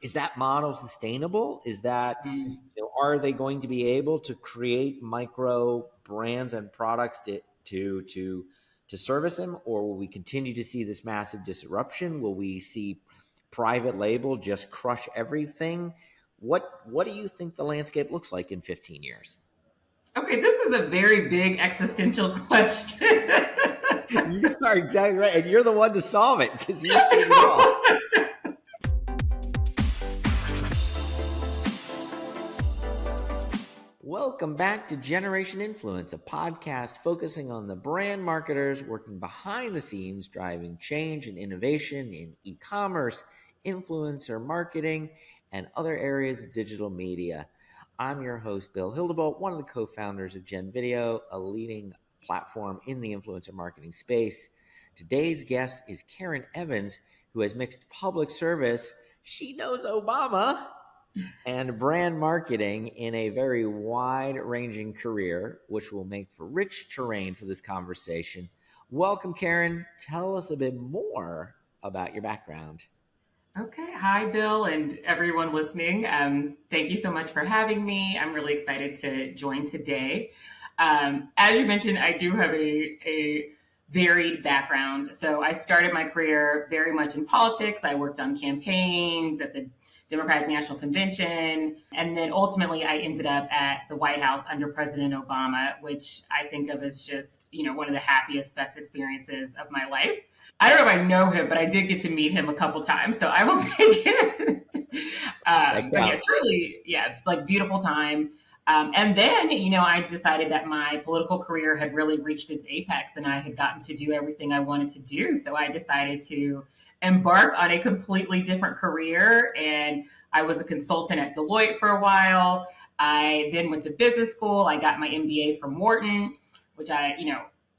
Is that model sustainable? Is that, are they going to be able to create micro brands and products to service them, or will we continue to see this massive disruption? Will we see private label just crush everything? What do you think the landscape looks like in 15 years? Okay, this is a very big existential question. You are exactly right, and you're the one to solve it because you've seen it all. Welcome back to Generation Influence, a podcast focusing on the brand marketers working behind the scenes, driving change and innovation in e-commerce, influencer marketing, and other areas of digital media. I'm your host, Bill Hildebolt, one of the co-founders of gen.video, a leading platform in the influencer marketing space. Today's guest is Karen Evans, who has mixed public service, she knows Obama, and brand marketing in a very wide-ranging career, which will make for rich terrain for this conversation. Welcome, Karen. Tell us a bit more about your background. Okay. Hi, Bill, and everyone listening. Thank you so much for having me. I'm really excited to join today. As you mentioned, I do have a varied background. So I started my career very much in politics. I worked on campaigns at the Democratic National Convention. And then ultimately I ended up at the White House under President Obama, which I think of as just, one of the happiest, best experiences of my life. I don't know if I know him, but I did get to meet him a couple times, so I will take it. But yeah, truly, like beautiful time. And then, I decided that my political career had really reached its apex and I had gotten to do everything I wanted to do. So I decided to embark on a completely different career. And I was a consultant at Deloitte for a while. I then went to business school. I got my MBA from Wharton, which I,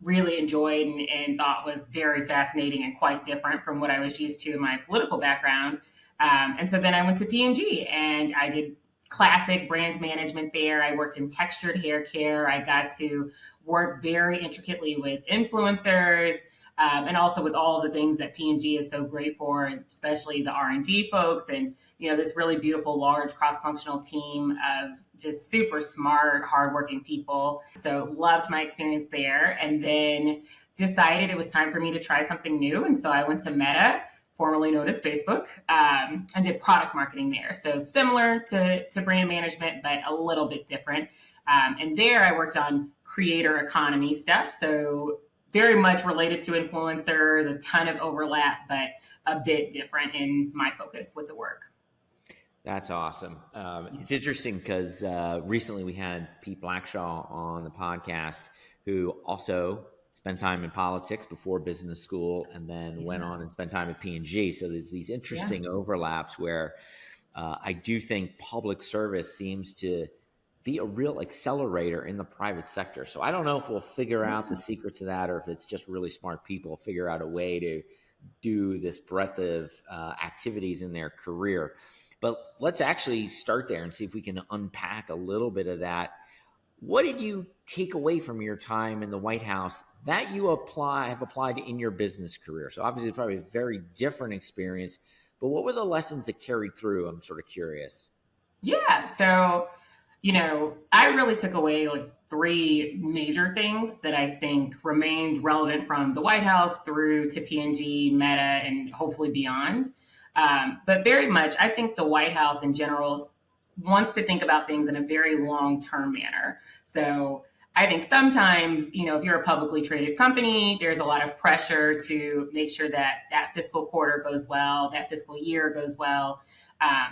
really enjoyed and thought was very fascinating and quite different from what I was used to in my political background. And so then I went to P&G and I did classic brand management there. I worked in textured hair care. I got to work very intricately with influencers, and also with all the things that P&G is so great for, especially the R&D folks and, this really beautiful, large cross-functional team of just super smart, hardworking people. So loved my experience there, and then decided it was time for me to try something new. And so I went to Meta, formerly known as Facebook, and did product marketing there. So similar to brand management, but a little bit different. And there I worked on creator economy stuff. So very much related to influencers, a ton of overlap, but a bit different in my focus with the work. That's awesome. It's interesting because recently we had Pete Blackshaw on the podcast, who also spent time in politics before business school and then went on and spent time at P&G. So there's these interesting overlaps where I do think public service seems to be a real accelerator in the private sector. So I don't know if we'll figure out the secrets of that or if it's just really smart people figure out a way to do this breadth of activities in their career. But let's actually start there and see if we can unpack a little bit of that. What did you take away from your time in the White House that you have applied in your business career? So obviously it's probably a very different experience, but what were the lessons that carried through? I'm sort of curious. Yeah. So, I really took away like three major things that I think remained relevant from the White House through to P&G, Meta, and hopefully beyond. But very much, I think the White House in general wants to think about things in a very long-term manner. So I think sometimes, if you're a publicly traded company, there's a lot of pressure to make sure that that fiscal quarter goes well, that fiscal year goes well.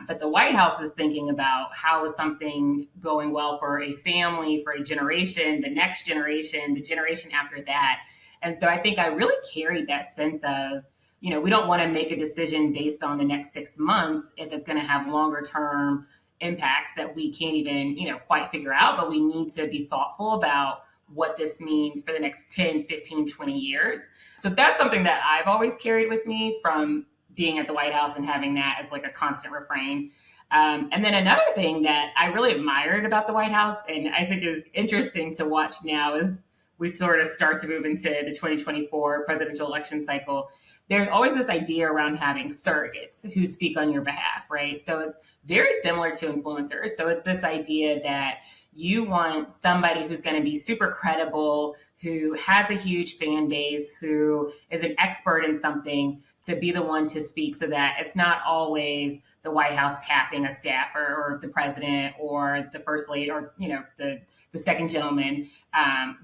But the White House is thinking about how is something going well for a family, for a generation, the next generation, the generation after that. And so I think I really carried that sense of, we don't want to make a decision based on the next 6 months if it's going to have longer term impacts that we can't even, quite figure out, but we need to be thoughtful about what this means for the next 10, 15, 20 years. So that's something that I've always carried with me from being at the White House and having that as like a constant refrain. And then another thing that I really admired about the White House, and I think is interesting to watch now as we sort of start to move into the 2024 presidential election cycle, there's always this idea around having surrogates who speak on your behalf, right? So it's very similar to influencers. So it's this idea that you want somebody who's going to be super credible, who has a huge fan base, who is an expert in something, to be the one to speak, so that it's not always the White House tapping a staffer or the president or the first lady or, the second gentleman.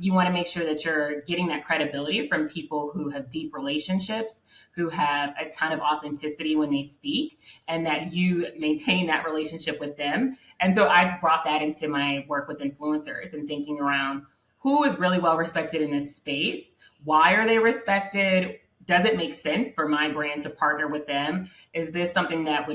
You want to make sure that you're getting that credibility from people who have deep relationships, who have a ton of authenticity when they speak, and that you maintain that relationship with them. And so I brought that into my work with influencers and thinking around who is really well respected in this space. Why are they respected? Does it make sense for my brand to partner with them? Is this something that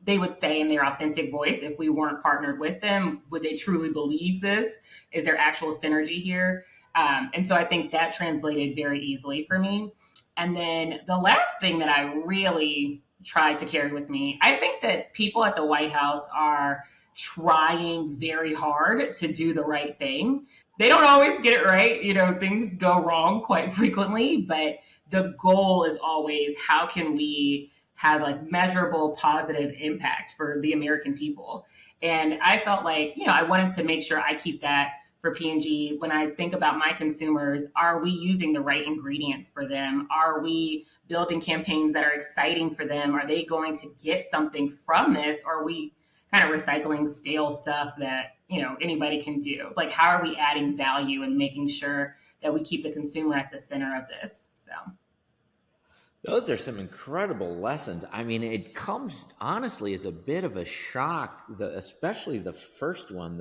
they would say in their authentic voice if we weren't partnered with them? Would they truly believe this? Is there actual synergy here? And so I think that translated very easily for me. And then the last thing that I really tried to carry with me, I think that people at the White House are trying very hard to do the right thing. They don't always get it right. Things go wrong quite frequently, but the goal is always, how can we have like measurable positive impact for the American people? And I felt like, I wanted to make sure I keep that for P&G. When I think about my consumers, are we using the right ingredients for them? Are we building campaigns that are exciting for them? Are they going to get something from this? Or are we kind of recycling stale stuff that, anybody can do? Like, how are we adding value and making sure that we keep the consumer at the center of this? So those are some incredible lessons. I mean, it comes honestly as a bit of a shock, especially the first one,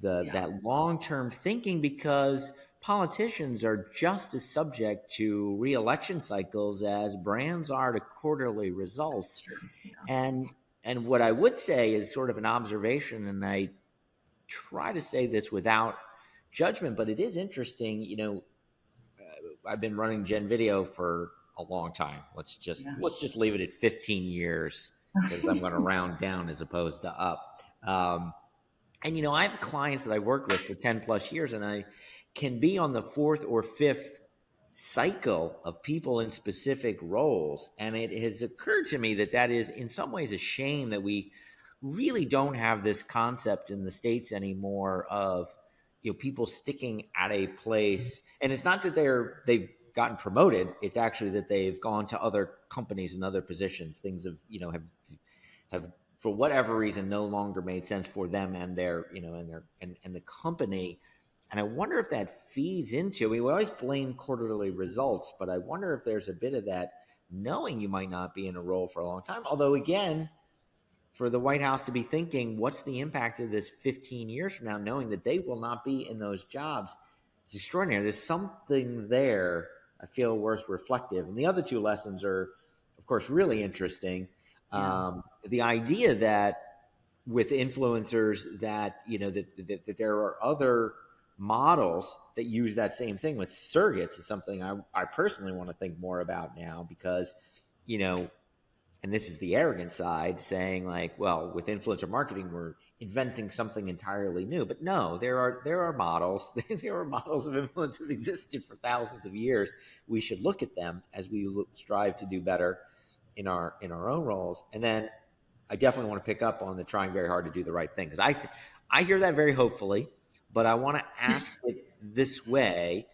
that long-term thinking, because politicians are just as subject to re-election cycles as brands are to quarterly results. Yeah. And what I would say is sort of an observation, and I try to say this without judgment, but it is interesting. I've been running gen.video for a long time. Let's just leave it at 15 years, because I'm going to round down as opposed to up. And I have clients that I worked with for 10 plus years, and I can be on the fourth or fifth cycle of people in specific roles. And it has occurred to me that is in some ways a shame that we really don't have this concept in the States anymore of, people sticking at a place. And it's not that they've gotten promoted. It's actually that they've gone to other companies and other positions. Things have for whatever reason no longer made sense for them and their, and the company. And I wonder if that feeds into, we always blame quarterly results, but I wonder if there's a bit of that, knowing you might not be in a role for a long time. Although again, for the White House to be thinking, what's the impact of this 15 years from now, knowing that they will not be in those jobs, it's extraordinary. There's something there I feel worth reflective. And the other two lessons are, of course, really interesting. The idea that with influencers that, that there are other models that use that same thing with surrogates is something I personally want to think more about now, because, and this is the arrogant side saying like, well, with influencer marketing, we're inventing something entirely new. But no, there are models. There are models of influence that have existed for thousands of years. We should look at them as we strive to do better in our own roles. And then I definitely want to pick up on the trying very hard to do the right thing, because I hear that very hopefully, but I want to ask it this way.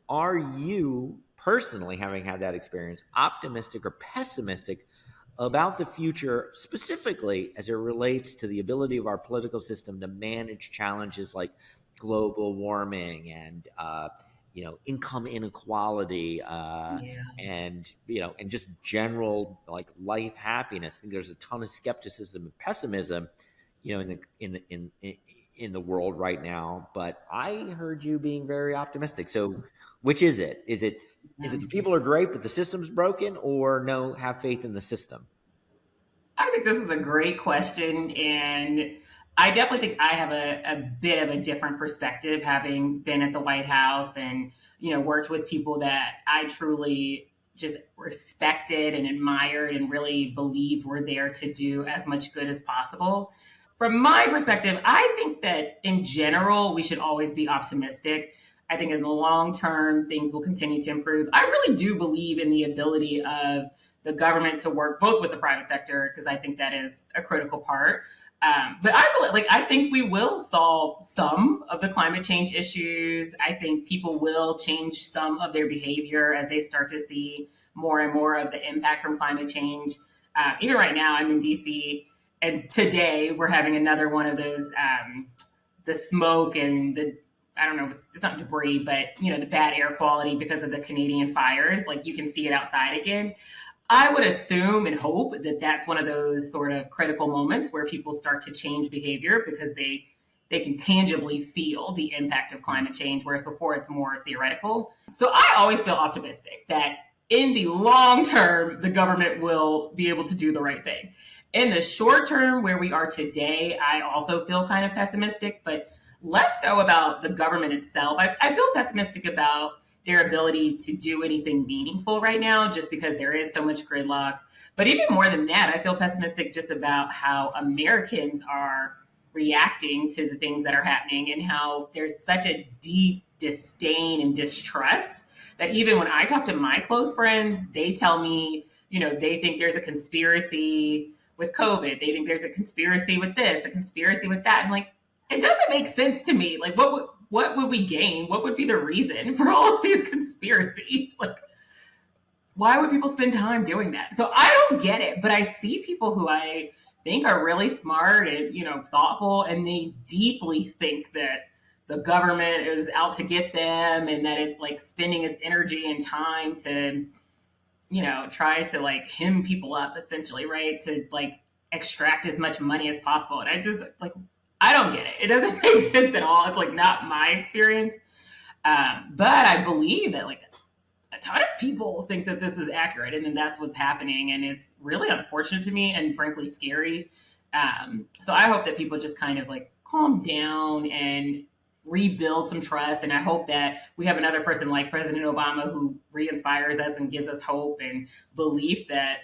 Are you personally, having had that experience, optimistic or pessimistic about the future, specifically as it relates to the ability of our political system to manage challenges like global warming and income inequality, and just general like life happiness? I think there's a ton of skepticism and pessimism, in the world right now. But I heard you being very optimistic. So, which is it? Is it the people are great but the system's broken, or no, have faith in the system? I think this is a great question, and I definitely think I have a bit of a different perspective, having been at the White House and, worked with people that I truly just respected and admired and really believed were there to do as much good as possible. From my perspective, I think that in general, we should always be optimistic. I think in the long term, things will continue to improve. I really do believe in the ability of the government to work both with the private sector, because I think that is a critical part. But I think we will solve some of the climate change issues. I think people will change some of their behavior as they start to see more and more of the impact from climate change. Even right now, I'm in DC, and today we're having another one of those, the smoke and the, I don't know, it's not debris, but the bad air quality because of the Canadian fires. Like, you can see it outside again. I would assume and hope that that's one of those sort of critical moments where people start to change behavior because they can tangibly feel the impact of climate change, whereas before it's more theoretical. So I always feel optimistic that in the long term, the government will be able to do the right thing. In the short term, where we are today, I also feel kind of pessimistic, but less so about the government itself. I feel pessimistic about their ability to do anything meaningful right now, just because there is so much gridlock. But even more than that, I feel pessimistic just about how Americans are reacting to the things that are happening, and how there's such a deep disdain and distrust that even when I talk to my close friends, they tell me, they think there's a conspiracy with COVID. They think there's a conspiracy with this, a conspiracy with that. I'm like, it doesn't make sense to me. Like, what would we gain? What would be the reason for all of these conspiracies? Like, why would people spend time doing that? So I don't get it, but I see people who I think are really smart and, thoughtful, and they deeply think that the government is out to get them, and that it's like spending its energy and time to, try to like hem people up, essentially, right? To like extract as much money as possible. And I just like, I don't get it. It doesn't make sense at all. It's like not my experience. But I believe that like a ton of people think that this is accurate, and then that's what's happening. And it's really unfortunate to me and frankly scary. So I hope that people just kind of like calm down and rebuild some trust. And I hope that we have another person like President Obama who re-inspires us and gives us hope and belief that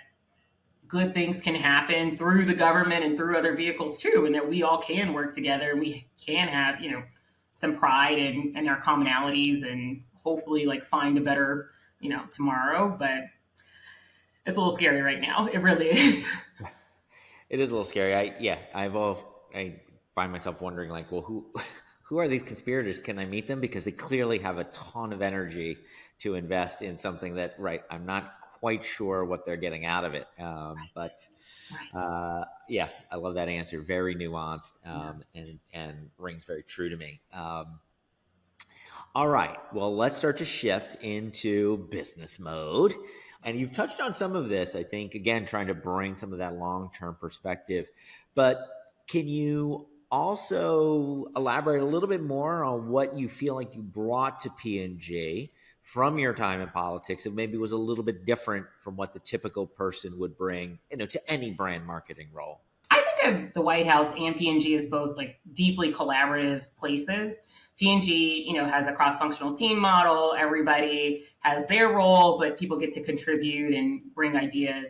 good things can happen through the government and through other vehicles too, and that we all can work together and we can have, some pride in our commonalities and hopefully like find a better, tomorrow. But it's a little scary right now. It really is. It is a little scary. I find myself wondering like, well, who are these conspirators? Can I meet them? Because they clearly have a ton of energy to invest in something that, right, I'm not quite sure what they're getting out of it. But yes, I love that answer. Very nuanced and rings very true to me. All right. Well, let's start to shift into business mode. And you've touched on some of this, I think, again, trying to bring some of that long-term perspective. But can you also elaborate a little bit more on what you feel like you brought to P&G from your time in politics that maybe was a little bit different from what the typical person would bring, to any brand marketing role? I think of the White House and P&G as both like deeply collaborative places. P&G, has a cross-functional team model. Everybody has their role, but people get to contribute and bring ideas.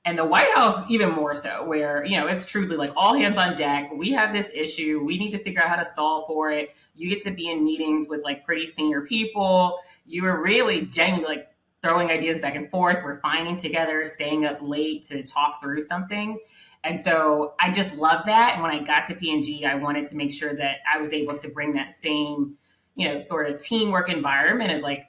And the White House, even more so, where, it's truly like all hands on deck. We have this issue. We need to figure out how to solve for it. You get to be in meetings with like pretty senior people. You are really genuinely like throwing ideas back and forth, refining together, staying up late to talk through something. And so I just love that. And when I got to P&G, I wanted to make sure that I was able to bring that same, sort of teamwork environment of like,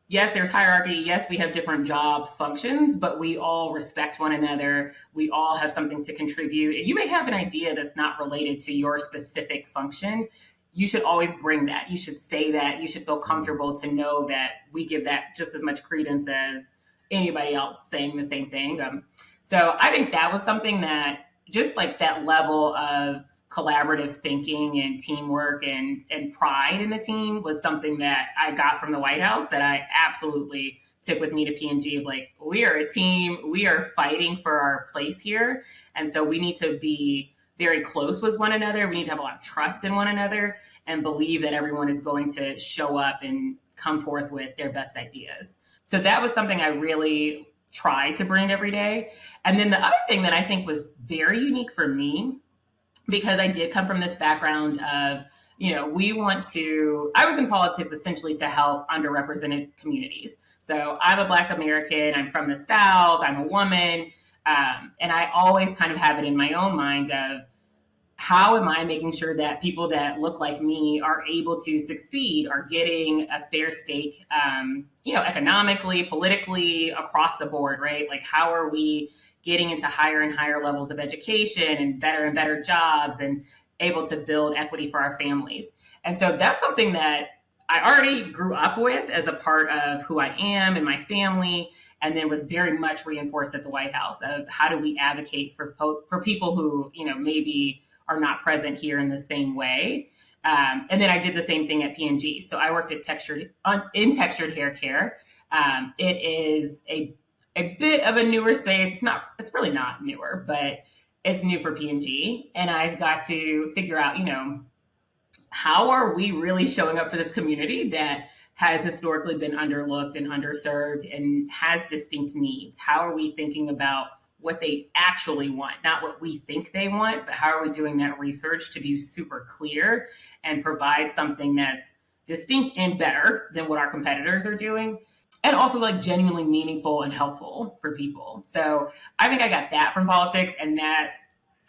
yes, there's hierarchy. Yes, we have different job functions, but we all respect one another. We all have something to contribute. You may have an idea that's not related to your specific function. You should always bring that. You should say that. You should feel comfortable to know that we give that just as much credence as anybody else saying the same thing. So I think that was something that just like that level of collaborative thinking and teamwork and pride in the team was something that I got from the White House that I absolutely took with me to P&G of like, we are a team, we are fighting for our place here. And so we need to be very close with one another. We need to have a lot of trust in one another and believe that everyone is going to show up and come forth with their best ideas. So that was something I really tried to bring every day. And then the other thing that I think was very unique for me, because I did come from this background of I was in politics essentially to help underrepresented communities. So I'm a Black American, I'm from the South, I'm a woman. And I always kind of have it in my own mind of how am I making sure that people that look like me are able to succeed, are getting a fair stake, economically, politically, across the board, right? Like, how are we getting into higher and higher levels of education and better jobs and able to build equity for our families? And so that's something that I already grew up with as a part of who I am and my family, and then was very much reinforced at the White House of how do we advocate for people who, maybe are not present here in the same way. And then I did the same thing at P&G. So I worked in textured hair care. It is a bit of a newer space. It's really not newer, but it's new for P&G. And I got to figure out, how are we really showing up for this community that has historically been underlooked and underserved and has distinct needs? How are we thinking about what they actually want, not what we think they want, but how are we doing that research to be super clear and provide something that's distinct and better than what our competitors are doing, and also like genuinely meaningful and helpful for people. So I think I got that from politics, and that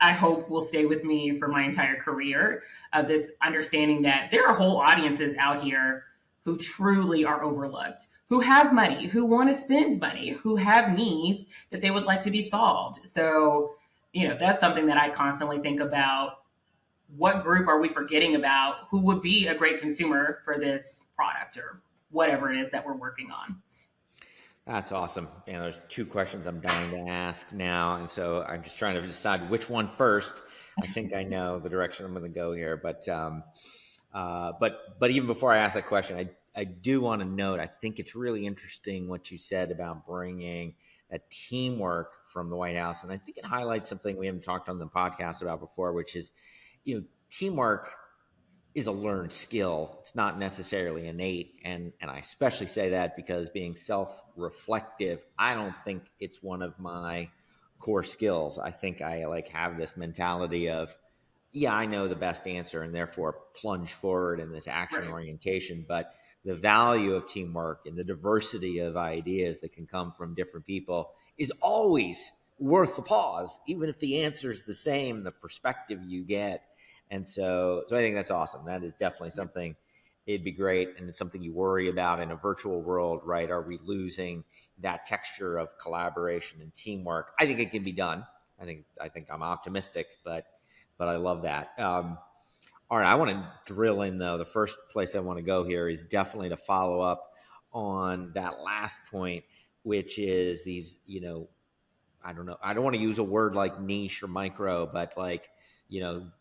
I hope will stay with me for my entire career, of this understanding that there are whole audiences out here who truly are overlooked, who have money, who want to spend money, who have needs that they would like to be solved. So, that's something that I constantly think about. What group are we forgetting about who would be a great consumer for this product or whatever it is that we're working on? That's awesome. There's two questions I'm dying to ask now. And so I'm just trying to decide which one first. I think I know the direction I'm going to go here, but even before I ask that question, I do want to note, I think it's really interesting what you said about bringing that teamwork from the White House. And I think it highlights something we haven't talked on the podcast about before, which is, teamwork is a learned skill. It's not necessarily innate. And I especially say that because being self-reflective, I don't think it's one of my core skills. I think I have this mentality of, I know the best answer and therefore plunge forward in this action orientation. But the value of teamwork and the diversity of ideas that can come from different people is always worth the pause, even if the answer is the same, the perspective you get. And so I think that's awesome. That is definitely something, it'd be great. And it's something you worry about in a virtual world, right? Are we losing that texture of collaboration and teamwork? I think it can be done. I think I'm optimistic, but I love that. All right, I want to drill in though. The first place I want to go here is definitely to follow up on that last point, which is these, I don't know. I don't want to use a word like niche or micro, but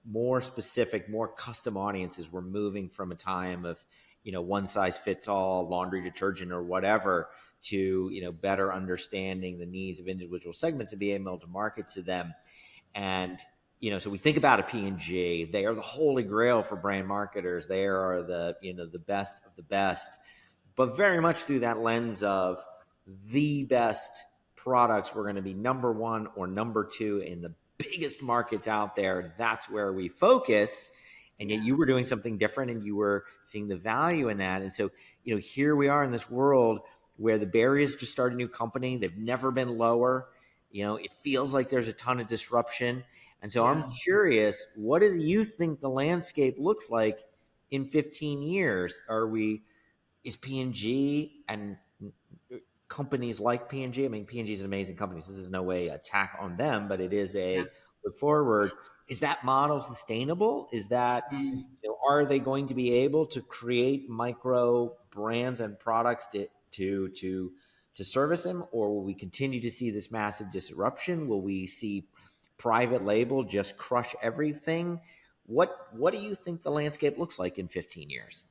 more specific, more custom audiences. We're moving from a time of, one size fits all laundry detergent or whatever to, better understanding the needs of individual segments and being able to market to them. And, so we think about a P&G, they are the holy grail for brand marketers. They are the, the best of the best, but very much through that lens of the best products. We're going to be number one or number two in the biggest markets out there. That's where we focus. And yet you were doing something different and you were seeing the value in that. And so, here we are in this world where the barriers to start a new company, they've never been lower. It feels like there's a ton of disruption. And so I'm curious, what do you think the landscape looks like in 15 years? Is P&G and companies like P&G, I mean, P&G is an amazing company. So this is no way attack on them, but it is a look forward. Is that model sustainable? Is that, are they going to be able to create micro brands and products to service them? Or will we continue to see this massive disruption? Will we see private label just crush everything? What do you think the landscape looks like in 15 years?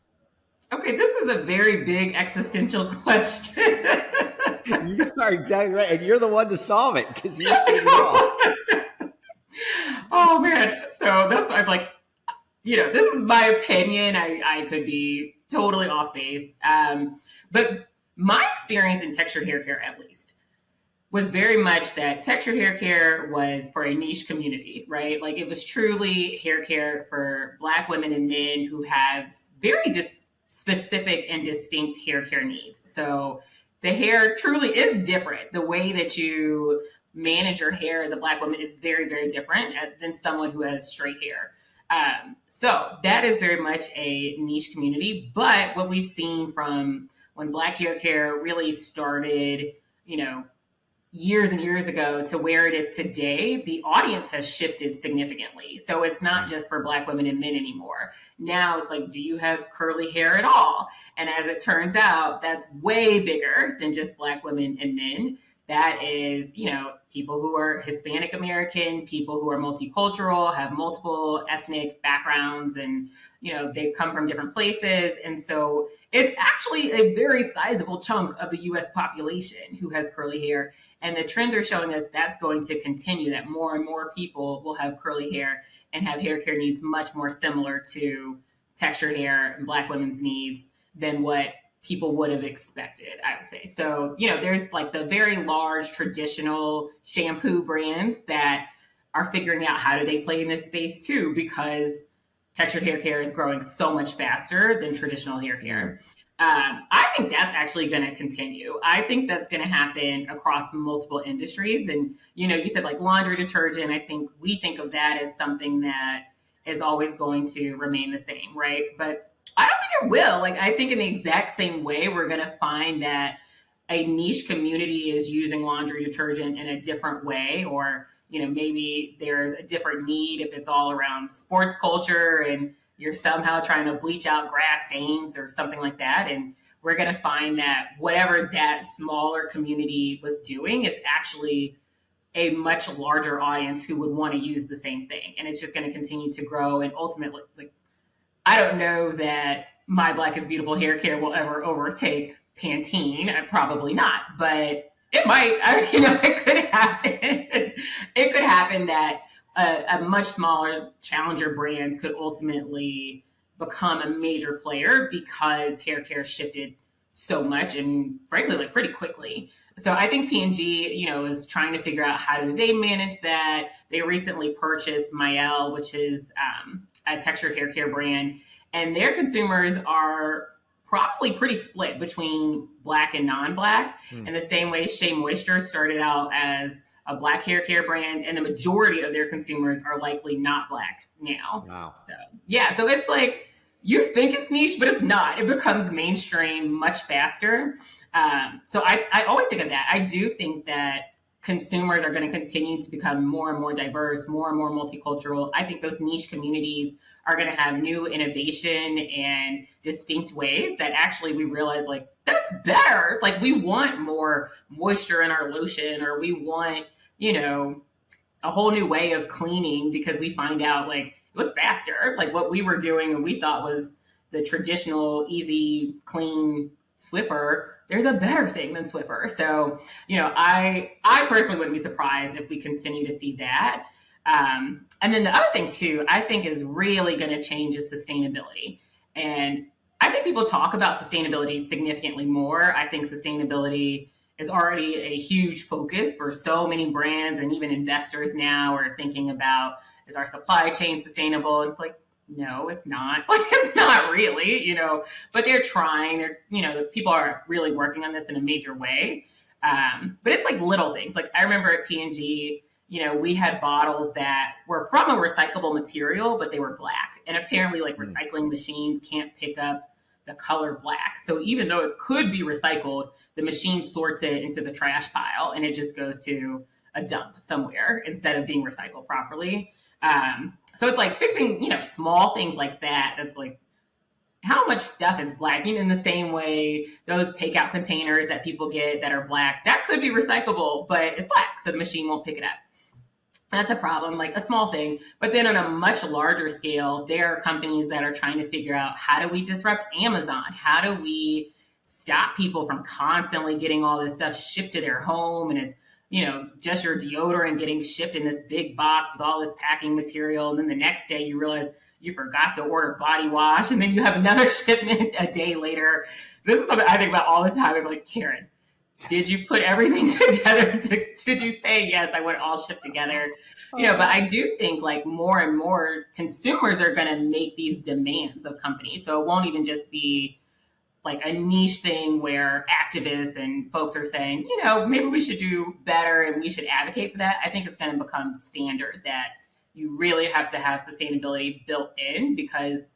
Okay, this is a very big existential question. You are exactly right. And you're the one to solve it because you're saying it all. Oh, man. So that's why I'm like, this is my opinion. I could be totally off base. But my experience in textured hair care, at least, was very much that textured hair care was for a niche community, right? Like it was truly hair care for Black women and men who have very just specific and distinct hair care needs. So the hair truly is different. The way that you manage your hair as a Black woman is very, very different than someone who has straight hair. So that is very much a niche community. But what we've seen from when Black hair care really started, years and years ago to where it is today, the audience has shifted significantly. So it's not just for Black women and men anymore. Now it's like, do you have curly hair at all? And as it turns out, that's way bigger than just Black women and men. That is, people who are Hispanic American, people who are multicultural, have multiple ethnic backgrounds, and, they've come from different places. And so it's actually a very sizable chunk of the US population who has curly hair. And the trends are showing us that's going to continue, that more and more people will have curly hair and have hair care needs much more similar to textured hair and Black women's needs than what people would have expected, I would say. So, there's like the very large traditional shampoo brands that are figuring out how do they play in this space too, because textured hair care is growing so much faster than traditional hair care. I think that's actually going to continue. I think that's going to happen across multiple industries. And, you said like laundry detergent, I think we think of that as something that is always going to remain the same, right? But I don't think it will. Like, I think in the exact same way, we're going to find that a niche community is using laundry detergent in a different way, or, maybe there's a different need if it's all around sports culture and you're somehow trying to bleach out grass stains or something like that. And we're going to find that whatever that smaller community was doing is actually a much larger audience who would want to use the same thing. And it's just going to continue to grow. And ultimately, like, I don't know that My Black is Beautiful hair care will ever overtake Pantene. Probably not, but it might. It could happen. It could happen that a much smaller challenger brand could ultimately become a major player because hair care shifted so much and frankly, like pretty quickly. So I think P&G, is trying to figure out how do they manage that. They recently purchased Mael, which is a textured hair care brand, and their consumers are probably pretty split between Black and non-Black. In the same way, Shea Moisture started out as a Black hair care brand, and the majority of their consumers are likely not Black now. Wow. So yeah, so it's like, you think it's niche, but it's not. It becomes mainstream much faster. So I always think of that. I do think that consumers are going to continue to become more and more diverse, more and more multicultural. I think those niche communities are going to have new innovation and distinct ways that actually we realize, like, that's better. Like, we want more moisture in our lotion, or we want, a whole new way of cleaning because we find out, like, it was faster. Like, what we were doing and we thought was the traditional, easy, clean Swiffer, there's a better thing than Swiffer. So, I personally wouldn't be surprised if we continue to see that. And then the other thing too, I think is really going to change is sustainability. And I think people talk about sustainability significantly more. I think sustainability is already a huge focus for so many brands, and even investors now are thinking about, is our supply chain sustainable? And it's like, no, it's not. Like, it's not really, but they're trying. People are really working on this in a major way. But it's like little things. Like, I remember at P&G, we had bottles that were from a recyclable material, but they were Black. And apparently, like, recycling machines can't pick up the color Black. So even though it could be recycled, the machine sorts it into the trash pile and it just goes to a dump somewhere instead of being recycled properly. So it's like fixing, small things like that. That's like, how much stuff is Black? In the same way, those takeout containers that people get that are Black, that could be recyclable, but it's Black, so the machine won't pick it up. That's a problem, like a small thing. But then on a much larger scale, there are companies that are trying to figure out, how do we disrupt Amazon? How do we stop people from constantly getting all this stuff shipped to their home? And it's, just your deodorant getting shipped in this big box with all this packing material. And then the next day you realize you forgot to order body wash. And then you have another shipment a day later. This is something I think about all the time. I'm like, Karen, did you put everything together? Did you say, yes, I want it all shipped together? But I do think like more and more consumers are going to make these demands of companies. So it won't even just be like a niche thing where activists and folks are saying, maybe we should do better and we should advocate for that. I think it's going to become standard that you really have to have sustainability built in because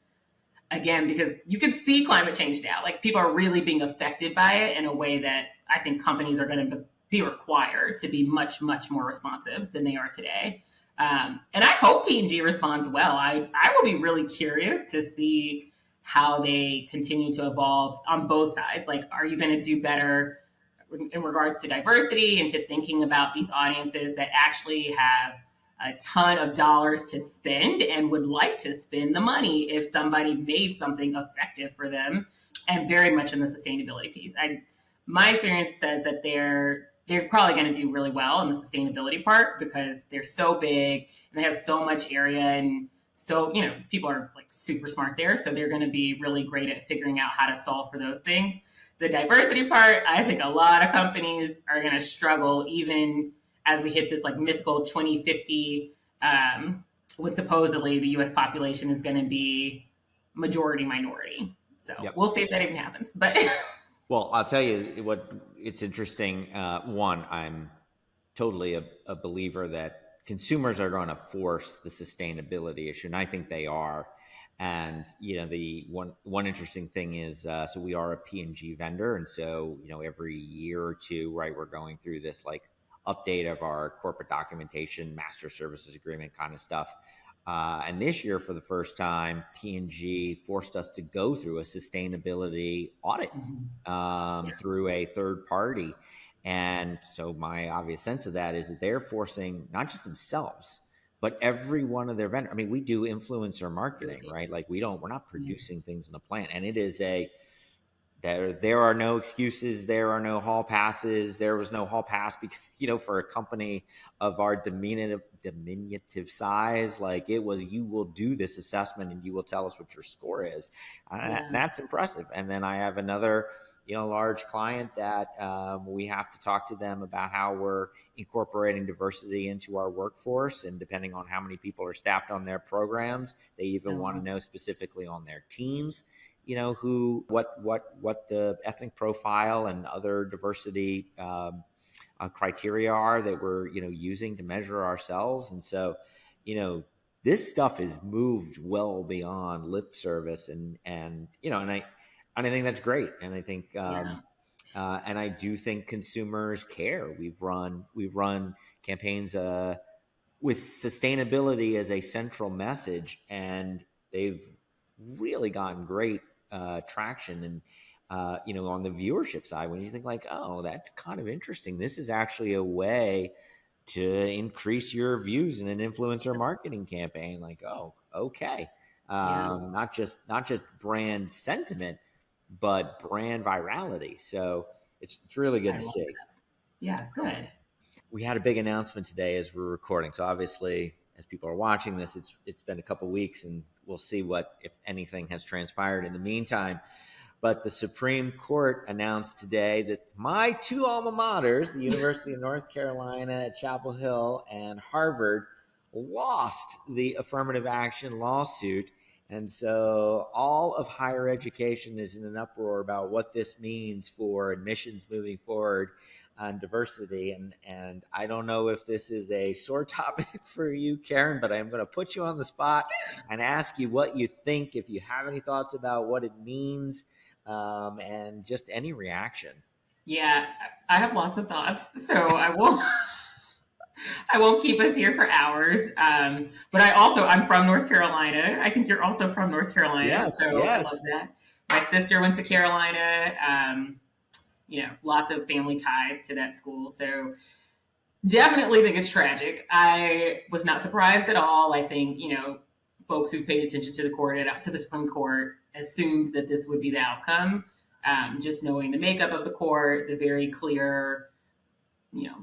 you can see climate change now. Like people are really being affected by it in a way that I think companies are going to be required to be much, much more responsive than they are today. And I hope P&G responds well. I will be really curious to see how they continue to evolve on both sides. Like, are you going to do better in regards to diversity and to thinking about these audiences that actually have a ton of dollars to spend and would like to spend the money if somebody made something effective for them, and very much in the sustainability piece. My experience says that they're probably going to do really well in the sustainability part because they're so big and they have so much area, and so people are like super smart there, so they're going to be really great at figuring out how to solve for those things. The diversity part, I think a lot of companies are going to struggle even as we hit this like mythical 2050, when supposedly the U.S. population is going to be majority minority. So We'll see if that even happens. But well, I'll tell you what, it's interesting. One, I'm totally a believer that consumers are going to force the sustainability issue, and I think they are. And the one interesting thing is, so we are a P&G vendor, and so every year or two, right, we're going through this like update of our corporate documentation, master services agreement kind of stuff. And this year, for the first time, P&G forced us to go through a sustainability audit through a third party. And so my obvious sense of that is that they're forcing not just themselves, but every one of their vendors. I mean, we do influencer marketing, right? Like we're not producing things in a plant. And it is there are no excuses. There are no hall passes. There was no hall pass because, for a company of our diminutive size, like it was, you will do this assessment and you will tell us what your score is. And that's impressive. And then I have another, large client that we have to talk to them about how we're incorporating diversity into our workforce. And depending on how many people are staffed on their programs, they even want to know specifically on their teams, what the ethnic profile and other diversity criteria are that we're, using to measure ourselves. And so, this stuff is moved well beyond lip service and I think that's great. And I think, and I do think consumers care. We've run campaigns with sustainability as a central message, and they've really gotten great traction. And on the viewership side, when you think like, oh, that's kind of interesting, this is actually a way to increase your views in an influencer marketing campaign. Like, oh, okay, not just brand sentiment, but brand virality. So it's really good to see. That. Yeah, good. We had a big announcement today as we're recording. So obviously, as people are watching this, it's been a couple weeks, and we'll see what, if anything, has transpired in the meantime. But the Supreme Court announced today that my two alma maters, the University of North Carolina at Chapel Hill and Harvard, lost the affirmative action lawsuit. And so all of higher education is in an uproar about what this means for admissions moving forward on diversity. And I don't know if this is a sore topic for you, Karen, but I'm going to put you on the spot and ask you what you think, if you have any thoughts about what it means, and just any reaction. Yeah, I have lots of thoughts, so I won't keep us here for hours. But I'm from North Carolina. I think you're also from North Carolina. Yes, so yes. I love that. My sister went to Carolina. Lots of family ties to that school. So definitely think it's tragic. I was not surprised at all. I think, folks who paid attention to the Supreme Court assumed that this would be the outcome. Just knowing the makeup of the court, the very clear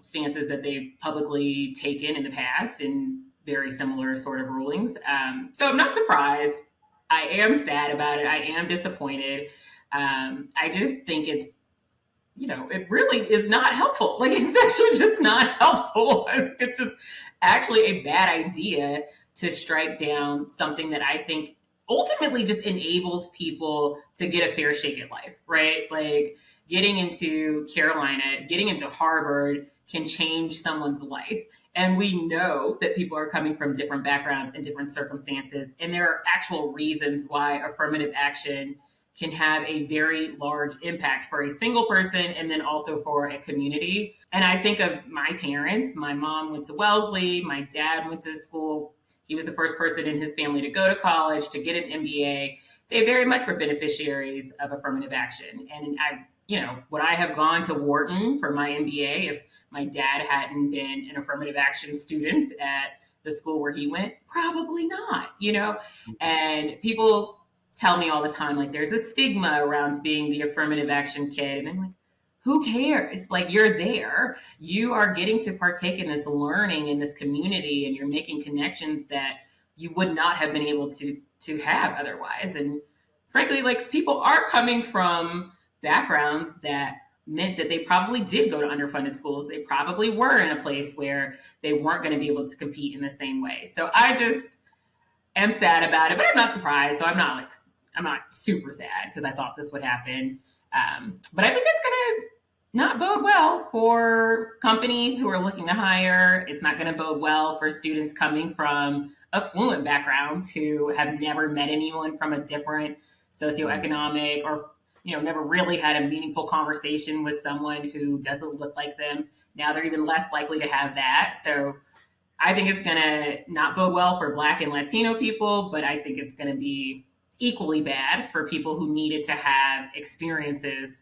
stances that they've publicly taken in the past in very similar sort of rulings. So I'm not surprised. I am sad about it. I am disappointed. I just think it's it really is not helpful. Like, it's actually just not helpful. It's just actually a bad idea to strike down something that I think ultimately just enables people to get a fair shake at life, right? Like, getting into Carolina, getting into Harvard can change someone's life. And we know that people are coming from different backgrounds and different circumstances. And there are actual reasons why affirmative action can have a very large impact for a single person and then also for a community. And I think of my parents. My mom went to Wellesley, my dad went to school. He was the first person in his family to go to college, to get an MBA. They very much were beneficiaries of affirmative action. And would I have gone to Wharton for my MBA if my dad hadn't been an affirmative action student at the school where he went? Probably not. And people tell me all the time, like, there's a stigma around being the affirmative action kid. And I'm like, who cares? Like, you're there. You are getting to partake in this learning in this community, and you're making connections that you would not have been able to have otherwise. And frankly, like, people are coming from backgrounds that meant that they probably did go to underfunded schools. They probably were in a place where they weren't going to be able to compete in the same way. So I just am sad about it, but I'm not surprised. So I'm not super sad because I thought this would happen. But I think it's going to not bode well for companies who are looking to hire. It's not going to bode well for students coming from affluent backgrounds who have never met anyone from a different socioeconomic or never really had a meaningful conversation with someone who doesn't look like them. Now they're even less likely to have that. So I think it's going to not bode well for Black and Latino people, but I think it's going to be equally bad for people who needed to have experiences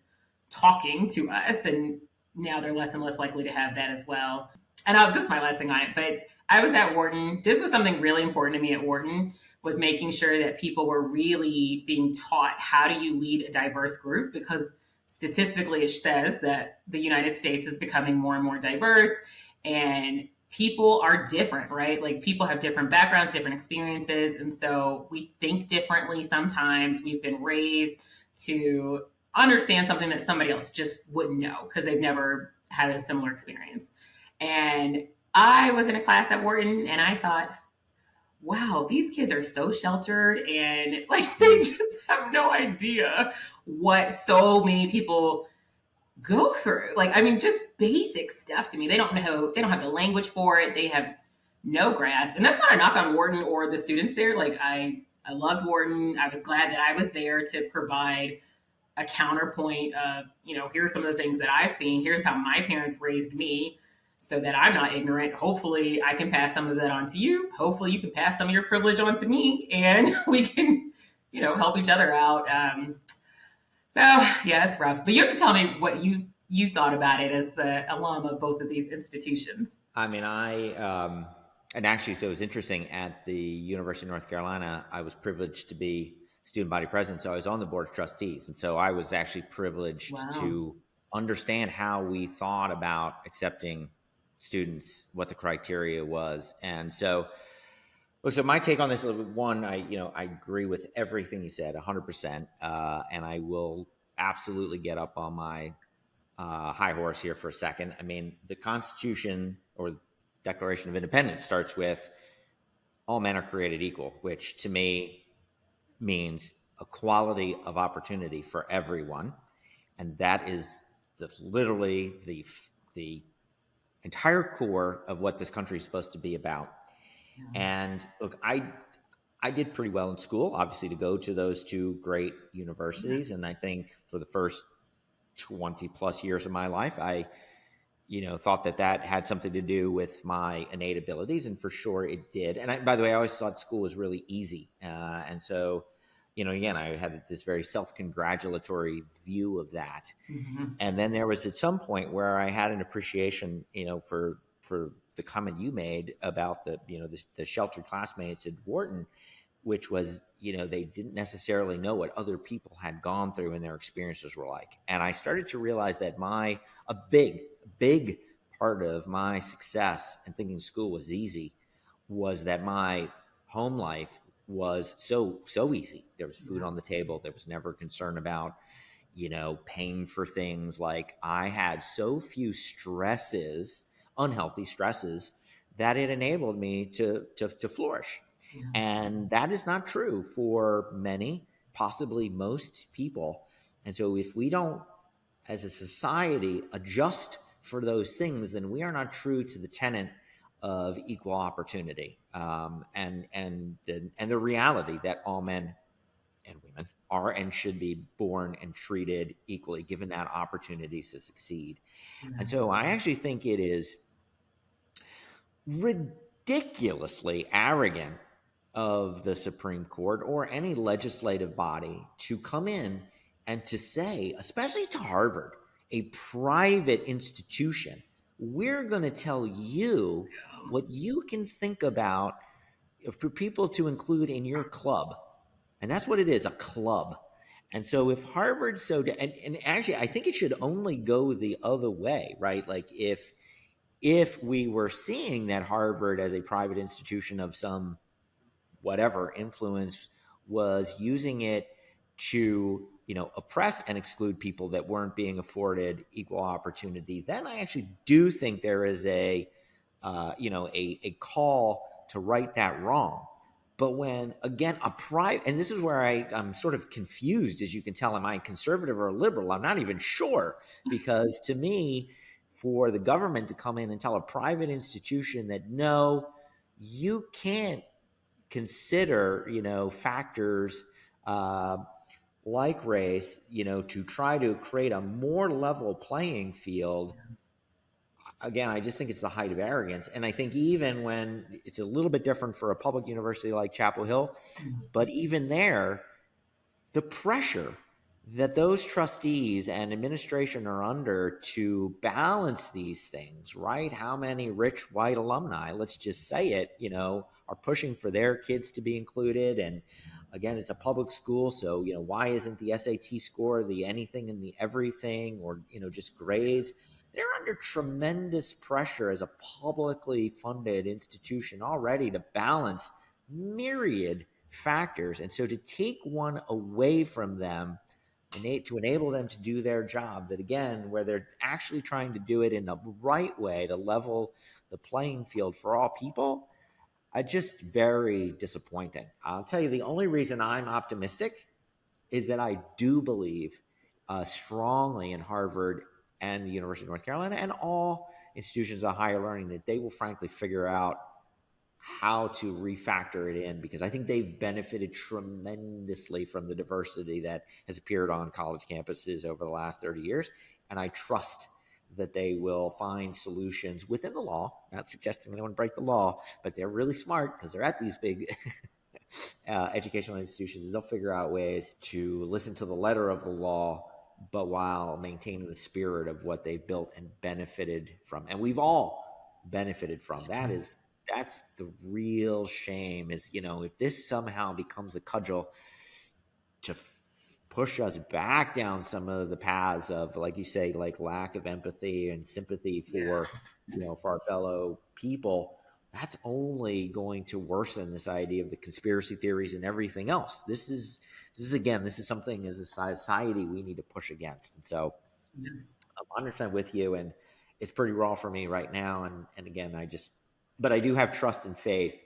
talking to us. And now they're less and less likely to have that as well. And this is my last thing on it, but I was at Wharton. This was something really important to me at Wharton, was making sure that people were really being taught how do you lead a diverse group, because statistically it says that the United States is becoming more and more diverse, and people are different, right? Like, people have different backgrounds, different experiences. And so we think differently sometimes. We've been raised to understand something that somebody else just wouldn't know because they've never had a similar experience. And I was in a class at Wharton and I thought, wow, these kids are so sheltered, and like, they just have no idea what so many people go through. Like, I mean, just basic stuff to me. They don't have the language for it. They have no grasp. And that's not a knock on Wharton or the students there. Like, I loved Wharton. I was glad that I was there to provide a counterpoint of, here's some of the things that I've seen. Here's how my parents raised me so that I'm not ignorant. Hopefully I can pass some of that on to you. Hopefully you can pass some of your privilege on to me, and we can, help each other out. So yeah, it's rough. But you have to tell me what you thought about it as an alum of both of these institutions. I mean, and actually, so it was interesting. At the University of North Carolina, I was privileged to be student body president, so I was on the board of trustees. And so I was actually privileged to understand how we thought about accepting students, what the criteria was. And so, look, so my take on this, one, I agree with everything you said, 100%. And I will absolutely get up on my high horse here for a second. I mean, the Constitution or Declaration of Independence starts with all men are created equal, which to me means equality of opportunity for everyone. And that is literally the entire core of what this country is supposed to be about. Yeah. And look, I did pretty well in school, obviously, to go to those two great universities. And I think for the first 20 plus years of my life, I thought that had something to do with my innate abilities, and for sure it did. And by the way, I always thought school was really easy. And so, again, I had this very self-congratulatory view of that. Mm-hmm. And then there was at some point where I had an appreciation, for the comment you made about the sheltered classmates at Wharton, which was, they didn't necessarily know what other people had gone through and their experiences were like. And I started to realize that a big part of my success in thinking school was easy was that my home life was so easy. There was food on the table. There was never concern about, paying for things. Like, I had so few stresses, unhealthy stresses, that it enabled me to flourish. Yeah. And that is not true for many, possibly most people. And so if we don't, as a society, adjust for those things, then we are not true to the tenet of equal opportunity, and the reality that all men and women are and should be born and treated equally, given that opportunities to succeed. Yeah. And so I actually think it is ridiculously arrogant of the Supreme Court or any legislative body to come in and to say, especially to Harvard, a private institution, we're going to tell you what you can think about for people to include in your club. And that's what it is, a club. And so if Harvard and actually, I think it should only go the other way, right? Like, if we were seeing that Harvard, as a private institution of some whatever influence, was using it to oppress and exclude people that weren't being afforded equal opportunity, then I actually do think there is a call to right that wrong. But when, again, and this is where I'm sort of confused, as you can tell, am I conservative or liberal? I'm not even sure, because to me, for the government to come in and tell a private institution that, no, you can't consider, factors like race, to try to create a more level playing field. Again, I just think it's the height of arrogance. And I think even when it's a little bit different for a public university like Chapel Hill, but even there, the pressure that those trustees and administration are under to balance these things, right? How many rich white alumni, let's just say it, are pushing for their kids to be included. And again, it's a public school, so why isn't the SAT score the anything and the everything, or just grades? They're under tremendous pressure as a publicly funded institution already to balance myriad factors. And so to take one away from them, to enable them to do their job, that again, where they're actually trying to do it in the right way to level the playing field for all people, just very disappointing. I'll tell you, the only reason I'm optimistic is that I do believe strongly in Harvard and the University of North Carolina and all institutions of higher learning, that they will frankly figure out how to refactor it in, because I think they've benefited tremendously from the diversity that has appeared on college campuses over the last 30 years. And I trust that they will find solutions within the law, not suggesting anyone break the law, but they're really smart because they're at these big educational institutions. They'll figure out ways to listen to the letter of the law, but while maintaining the spirit of what they built and benefited from. And we've all benefited from. That's the real shame, is, if this somehow becomes a cudgel to push us back down some of the paths of, like you say, like lack of empathy and sympathy for, for our fellow people, that's only going to worsen this idea of the conspiracy theories and everything else. This is something as a society we need to push against. And so I'm 100% with you, and it's pretty raw for me right now. And again, but I do have trust and faith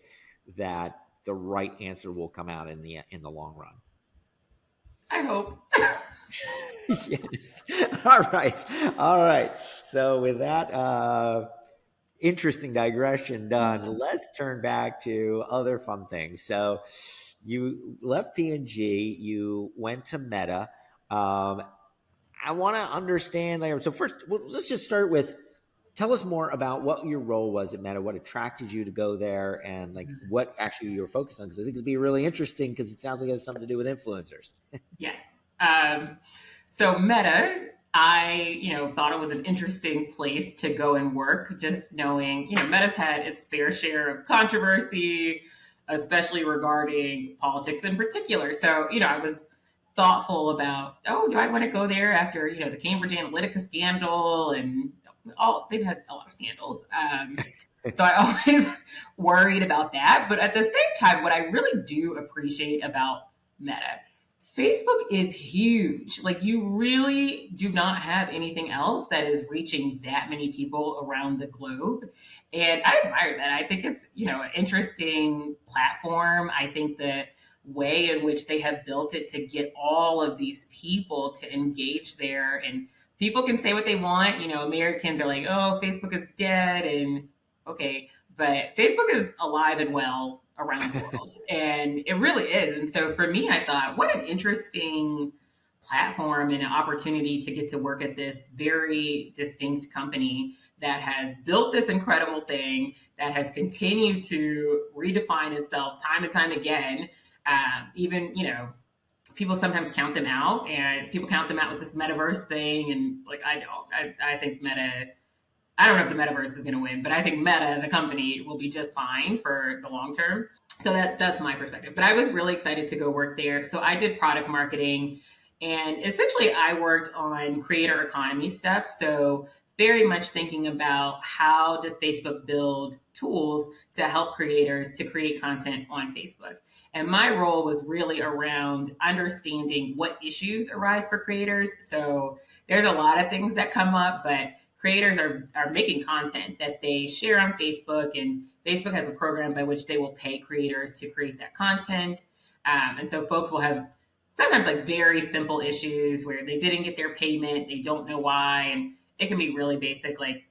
that the right answer will come out in the long run. I hope. Yes. All right. So with that interesting digression done, let's turn back to other fun things. So you left P&G, you went to Meta. I want to understand, so first, let's just start with, tell us more about what your role was at Meta, what attracted you to go there, and what actually you were focused on, because I think it'd be really interesting, because it sounds like it has something to do with influencers. Yes. So Meta, I, thought it was an interesting place to go and work, just knowing, Meta's had its fair share of controversy, especially regarding politics in particular. So, I was thoughtful about, do I want to go there after, the Cambridge Analytica scandal, and they've had a lot of scandals. So I always worried about that. But at the same time, what I really do appreciate about Meta, Facebook is huge. Like, you really do not have anything else that is reaching that many people around the globe. And I admire that. I think it's, an interesting platform. I think the way in which they have built it to get all of these people to engage there, and people can say what they want. Americans are like, oh, Facebook is dead. And okay, but Facebook is alive and well around the world. And it really is. And so for me, I thought, what an interesting platform and an opportunity to get to work at this very distinct company that has built this incredible thing, that has continued to redefine itself time and time again. Even, people sometimes count them out, and people count them out with this metaverse thing. And like, I don't. I think Meta, I don't know if the metaverse is going to win, but I think Meta, the company, will be just fine for the long term. So that's my perspective. But I was really excited to go work there. So I did product marketing, and essentially I worked on creator economy stuff. So very much thinking about how does Facebook build tools to help creators to create content on Facebook. And my role was really around understanding what issues arise for creators. So there's a lot of things that come up, but creators are making content that they share on Facebook, and Facebook has a program by which they will pay creators to create that content. And so folks will have sometimes like very simple issues where they didn't get their payment, they don't know why, and it can be really basic, like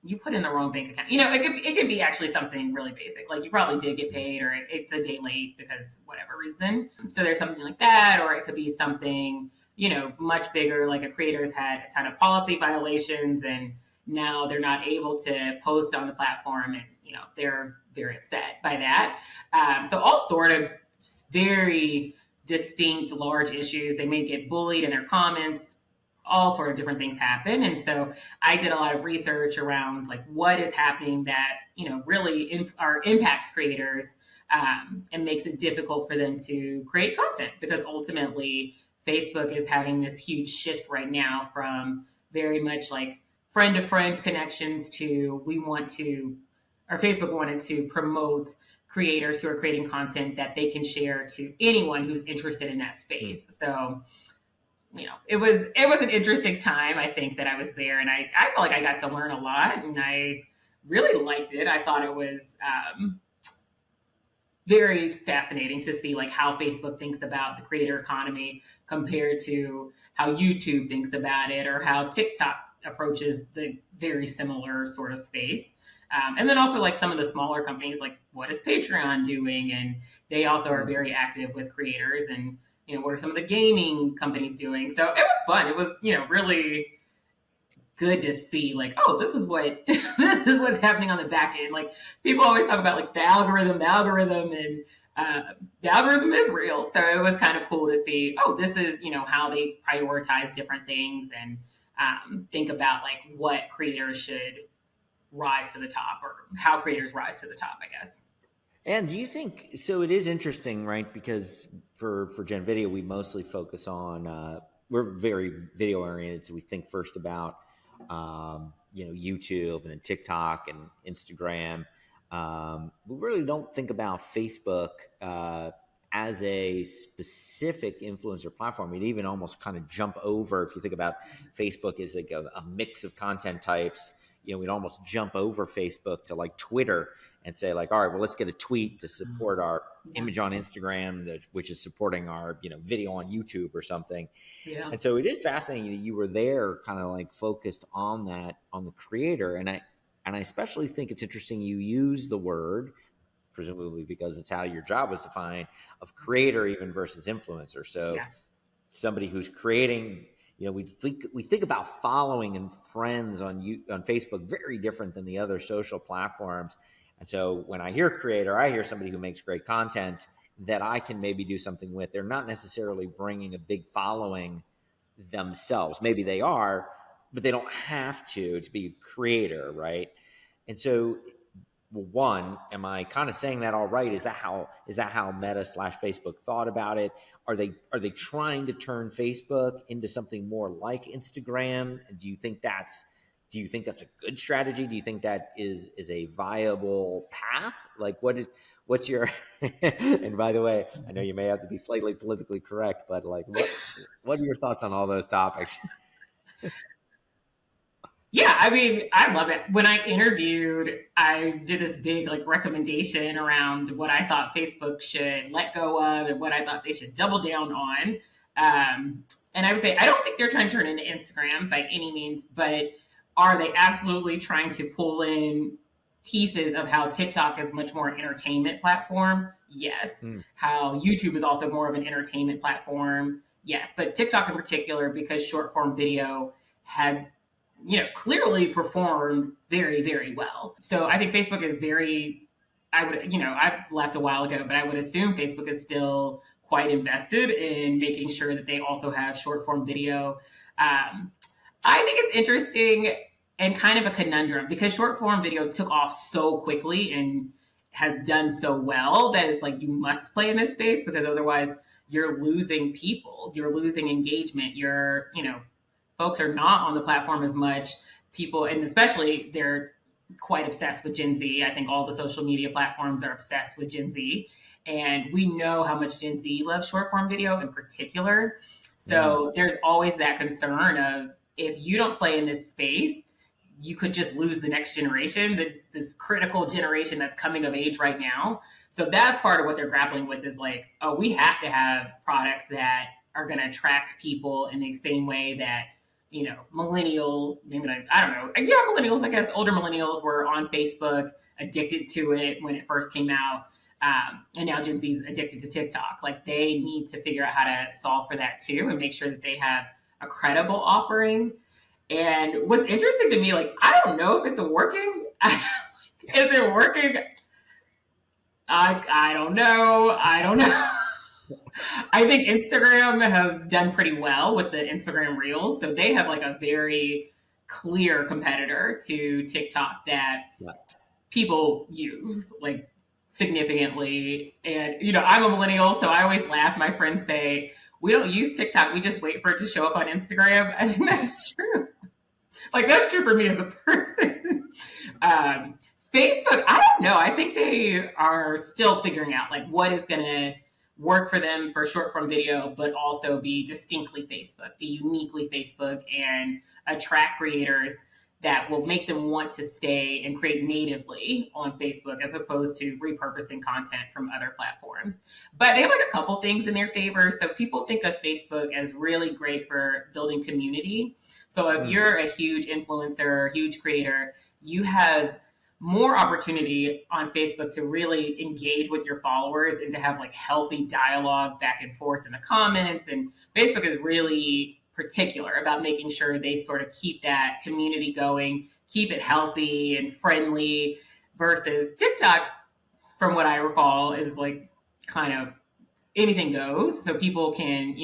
you put in the wrong bank account. It could be actually something really basic, like you probably did get paid, or it's a day late because whatever reason. So there's something like that, or it could be something much bigger, like a creator's had a ton of policy violations and now they're not able to post on the platform, and they're very upset by that. So all sort of very distinct large issues. They may get bullied in their comments, all sort of different things happen. And so I did a lot of research around like what is happening that really impacts creators, and makes it difficult for them to create content, because ultimately Facebook is having this huge shift right now from very much like friend to friend connections to Facebook wanted to promote creators who are creating content that they can share to anyone who's interested in that space. So, it was an interesting time, I think, that I was there, and I felt like I got to learn a lot, and I really liked it. I thought it was very fascinating to see like how Facebook thinks about the creator economy compared to how YouTube thinks about it, or how TikTok approaches the very similar sort of space. And then also like some of the smaller companies, like what is Patreon doing? And they also are very active with creators, and what are some of the gaming companies doing? So it was fun. It was, really good to see like, oh, this is what's happening on the back end. Like people always talk about like the algorithm, and the algorithm is real. So it was kind of cool to see, oh, this is, how they prioritize different things, and think about like what creators should rise to the top, or how creators rise to the top, I guess. And do you think, so it is interesting, right? Because for gen.video, we mostly focus on, we're very video oriented. So we think first about, YouTube and then TikTok and Instagram. We really don't think about Facebook as a specific influencer platform. We'd even almost kind of jump over, if you think about Facebook as like a mix of content types, we'd almost jump over Facebook to like Twitter and say like, all right, well, let's get a tweet to support our image on Instagram, which is supporting our, video on YouTube or something. Yeah. And so it is fascinating that you were there kind of like focused on that, on the creator. And I especially think it's interesting you use the word, presumably because it's how your job was defined, of creator even versus influencer. So somebody who's creating, we think about following and friends on Facebook very different than the other social platforms. And so when I hear creator, I hear somebody who makes great content that I can maybe do something with. They're not necessarily bringing a big following themselves. Maybe they are, but they don't have to be a creator, right? And so, one, am I kind of saying that all right? Is that how Meta / Facebook thought about it? Are they trying to turn Facebook into something more like Instagram? Do you think that's a good strategy? Do you think that is a viable path? Like what what's your, and by the way, I know you may have to be slightly politically correct, but like, what are your thoughts on all those topics? Yeah, I mean, I love it. When I interviewed, I did this big like recommendation around what I thought Facebook should let go of and what I thought they should double down on. And I would say I don't think they're trying to turn into Instagram by any means, but are they absolutely trying to pull in pieces of how TikTok is much more entertainment platform? Yes. Mm. How YouTube is also more of an entertainment platform? Yes. But TikTok in particular, because short form video has clearly performed very, very well. So I think Facebook is I've left a while ago, but I would assume Facebook is still quite invested in making sure that they also have short form video. I think it's interesting and kind of a conundrum because short form video took off so quickly and has done so well that it's like you must play in this space because otherwise you're losing people, you're losing engagement, folks are not on the platform as much. People, and especially they're quite obsessed with Gen Z. I think all the social media platforms are obsessed with Gen Z. And we know how much Gen Z loves short form video in particular. So there's always that concern of if you don't play in this space, you could just lose the next generation, this critical generation that's coming of age right now. So that's part of what they're grappling with is like, oh, we have to have products that are going to attract people in the same way that millennials, maybe not, I don't know. Yeah, millennials, I guess older millennials were on Facebook, addicted to it when it first came out. And now Gen Z is addicted to TikTok. Like they need to figure out how to solve for that too and make sure that they have a credible offering. And what's interesting to me, like, I don't know if it's working. Is it working? I don't know. I don't know. I think Instagram has done pretty well with the Instagram Reels. So they have like a very clear competitor to TikTok that people use like significantly. And, I'm a millennial, so I always laugh. My friends say, we don't use TikTok. We just wait for it to show up on Instagram. I think that's true. Like that's true for me as a person. Facebook, I don't know. I think they are still figuring out like what is going to work for them for short form video, but also be distinctly Facebook, be uniquely Facebook and attract creators that will make them want to stay and create natively on Facebook as opposed to repurposing content from other platforms. But they have like a couple things in their favor. So people think of Facebook as really great for building community. So if you're a huge influencer, huge creator, you have more opportunity on Facebook to really engage with your followers and to have like healthy dialogue back and forth in the comments. And Facebook is really particular about making sure they sort of keep that community going, keep it healthy and friendly versus TikTok, from what I recall, is like kind of anything goes. So people can,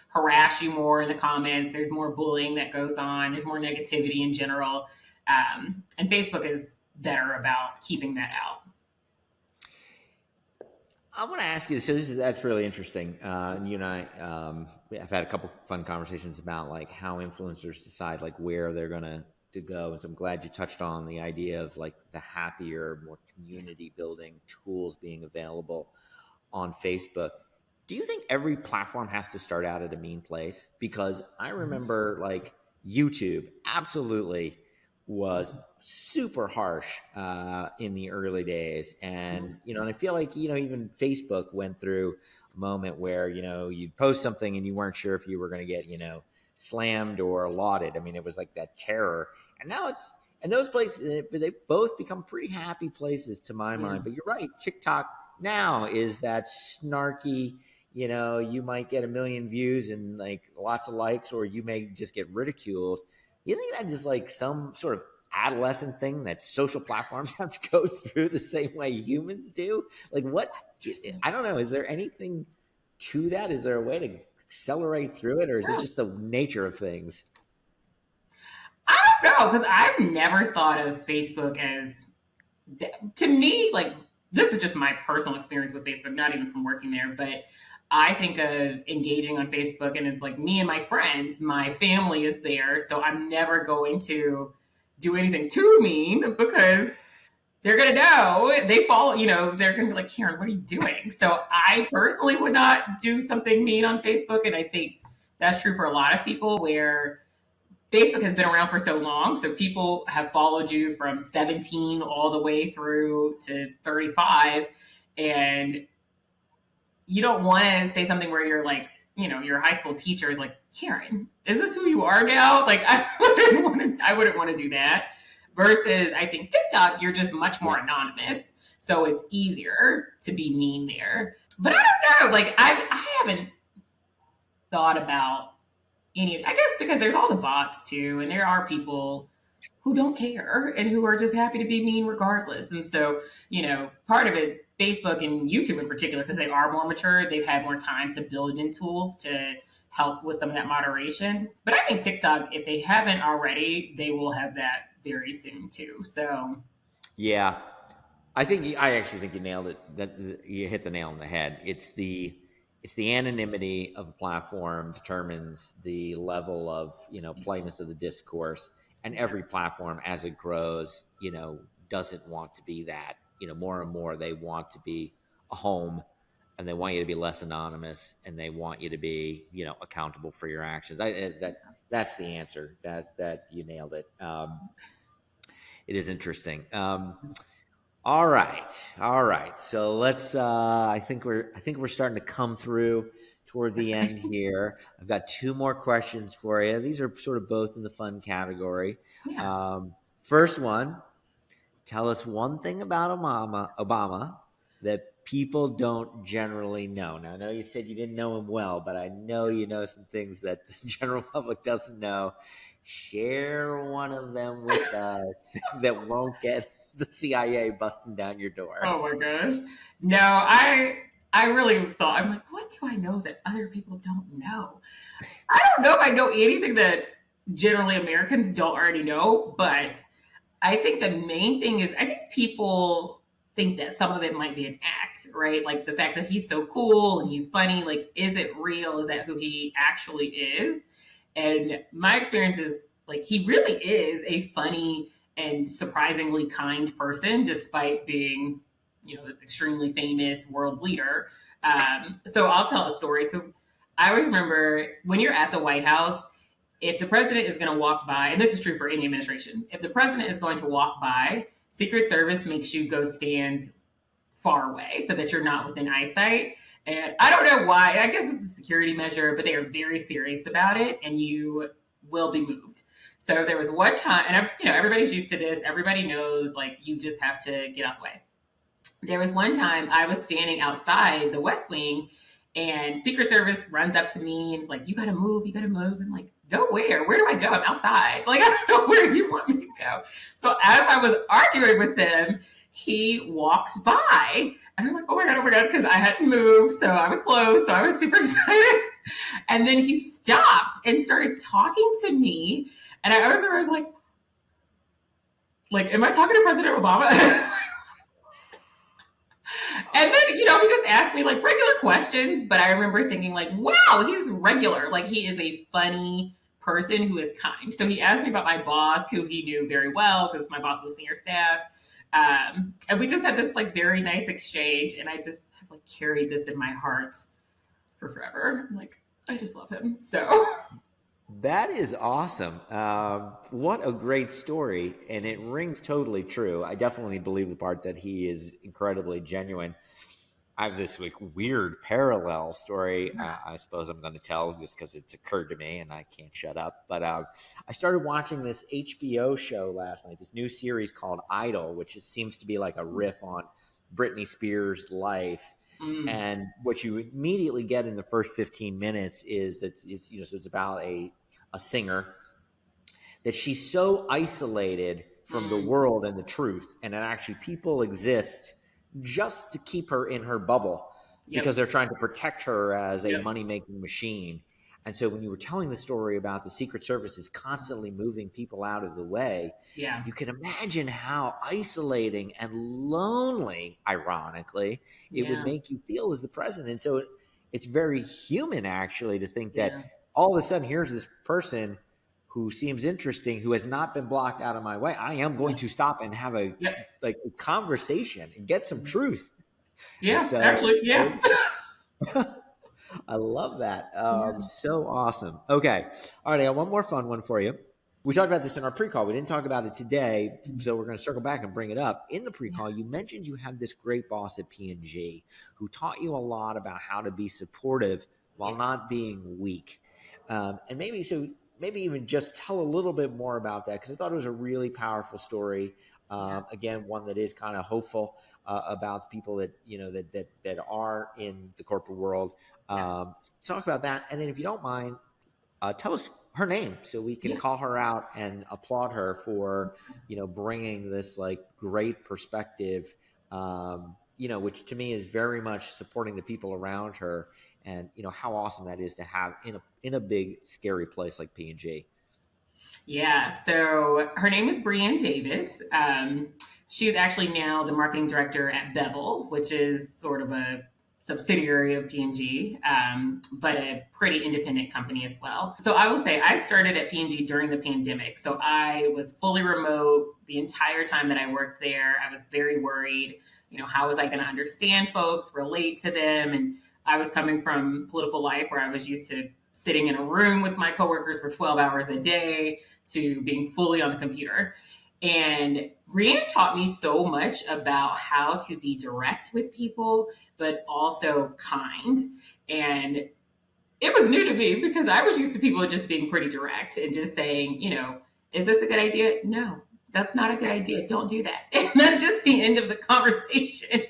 harass you more in the comments. There's more bullying that goes on. There's more negativity in general. And Facebook is better about keeping that out. I want to ask you, so that's really interesting. And you and I have had a couple fun conversations about like how influencers decide like where they're going to go. And so I'm glad you touched on the idea of like the happier, more community building tools being available on Facebook. Do you think every platform has to start out at a mean place? Because I remember like YouTube absolutely was super harsh in the early days. And, and I feel like, even Facebook went through a moment where, you'd post something and you weren't sure if you were going to get, slammed or lauded. I mean, it was like that terror. And now and those places, they both become pretty happy places to my mind. But you're right. TikTok now is that snarky, you might get 1 million views and like lots of likes, or you may just get ridiculed. You think that's just like some sort of adolescent thing that social platforms have to go through the same way humans do? Like what? I don't know. Is there anything to that? Is there a way to accelerate through it, or is it just the nature of things? I don't know, because I've never thought of Facebook as, to me, like this is just my personal experience with Facebook, not even from working there, but I think of engaging on Facebook and it's like me and my friends, my family is there. So I'm never going to do anything too mean because they're going to know. They follow, they're going to be like, Karen, what are you doing? So I personally would not do something mean on Facebook. And I think that's true for a lot of people, where Facebook has been around for so long. So people have followed you from 17 all the way through to 35. And you don't want to say something where you're like, your high school teacher is like, Karen, is this who you are now? Like, I wouldn't want to do that. Versus, I think TikTok, you're just much more anonymous. So it's easier to be mean there. But I don't know. Like, I haven't thought about any, I guess because there's all the bots too. And there are people who don't care and who are just happy to be mean regardless. And so, part of it, Facebook and YouTube in particular, because they are more mature, they've had more time to build in tools to help with some of that moderation. But I think TikTok, if they haven't already, they will have that very soon too. So, yeah, I actually think you nailed it. That you hit the nail on the head. It's the anonymity of a platform determines the level of politeness of the discourse, and every platform as it grows, doesn't want to be that. More and more they want to be a home, and they want you to be less anonymous, and they want you to be accountable for your actions. That's the answer. That you nailed it. It is interesting. All right. So let's. I think we're starting to come through toward the end here. I've got two more questions for you. These are sort of both in the fun category. Yeah. First one: tell us one thing about Obama that people don't generally know. Now, I know you said you didn't know him well, but I know you know some things that the general public doesn't know. Share one of them with us that won't get the CIA busting down your door. Oh my gosh. No, I really thought, I'm like, what do I know that other people don't know? I don't know if I know anything that generally Americans don't already know, but I think the main thing is, I think people think that some of it might be an act, right? Like the fact that he's so cool and he's funny, like, is it real? Is that who he actually is? And my experience is, like, he really is a funny and surprisingly kind person, despite being, this extremely famous world leader. So I'll tell a story. So I always remember when you're at the White House, if the president is going to walk by, and this is true for any administration, if the president is going to walk by, Secret Service makes you go stand far away so that you're not within eyesight. And I don't know why. I guess it's a security measure, but they are very serious about it, and you will be moved. So there was one time, and everybody's used to this. Everybody knows, like, you just have to get out the way. There was one time I was standing outside the West Wing, and Secret Service runs up to me and is like, you got to move. I'm like, go where? Where do I go? I'm outside. Like, I don't know where you want me to go. So as I was arguing with him, he walks by, and I'm like, oh my God, because I hadn't moved. So I was close. So I was super excited. And then he stopped and started talking to me. And I was like, am I talking to President Obama? And then, he just asked me like regular questions, but I remember thinking like, wow, he's regular. Like, he is a funny person who is kind. So he asked me about my boss, who he knew very well because my boss was senior staff. And we just had this like very nice exchange, and I just have like carried this in my heart for forever. Like, I just love him. So that is awesome. What a great story. And it rings totally true. I definitely believe the part that he is incredibly genuine. I have this weird parallel story I suppose I'm going to tell just because it's occurred to me and I can't shut up. But I started watching this HBO show last night, this new series called Idol, which seems to be like a riff on Britney Spears' life. And what you immediately get in the first 15 minutes is that it's about a singer that she's so isolated from the world and the truth, and that actually people exist just to keep her in her bubble because they're trying to protect her as a money-making machine. And so when you were telling the story about the Secret Service is constantly moving people out of the way, you can imagine how isolating and lonely, ironically, it would make you feel as the president. So it's very human, actually, to think that all of a sudden here's this person who seems interesting, who has not been blocked out of my way, I am going to stop and have a conversation and get some truth. Yeah, actually, yeah. I love that. So awesome. Okay. All right. I got one more fun one for you. We talked about this in our pre-call. We didn't talk about it today, so we're going to circle back and bring it up. In the pre-call, you mentioned you had this great boss at P&G who taught you a lot about how to be supportive while not being weak. And maybe even just tell a little bit more about that, because I thought it was a really powerful story. Again, one that is kind of hopeful about people that that are in the corporate world. Talk about that, and then if you don't mind, tell us her name so we can call her out and applaud her for bringing this like great perspective, which to me is very much supporting the people around her, and how awesome that is to have in a big scary place like P&G. Yeah, so her name is Brianne Davis. She's actually now the marketing director at Bevel, which is sort of a subsidiary of P&G, but a pretty independent company as well. So I will say I started at P&G during the pandemic. So I was fully remote the entire time that I worked there. I was very worried, how was I going to understand folks, relate to them? And I was coming from political life where I was used to sitting in a room with my coworkers for 12 hours a day to being fully on the computer. And Brianne taught me so much about how to be direct with people, but also kind. And it was new to me because I was used to people just being pretty direct and just saying, is this a good idea? No, that's not a good idea. Don't do that. And that's just the end of the conversation.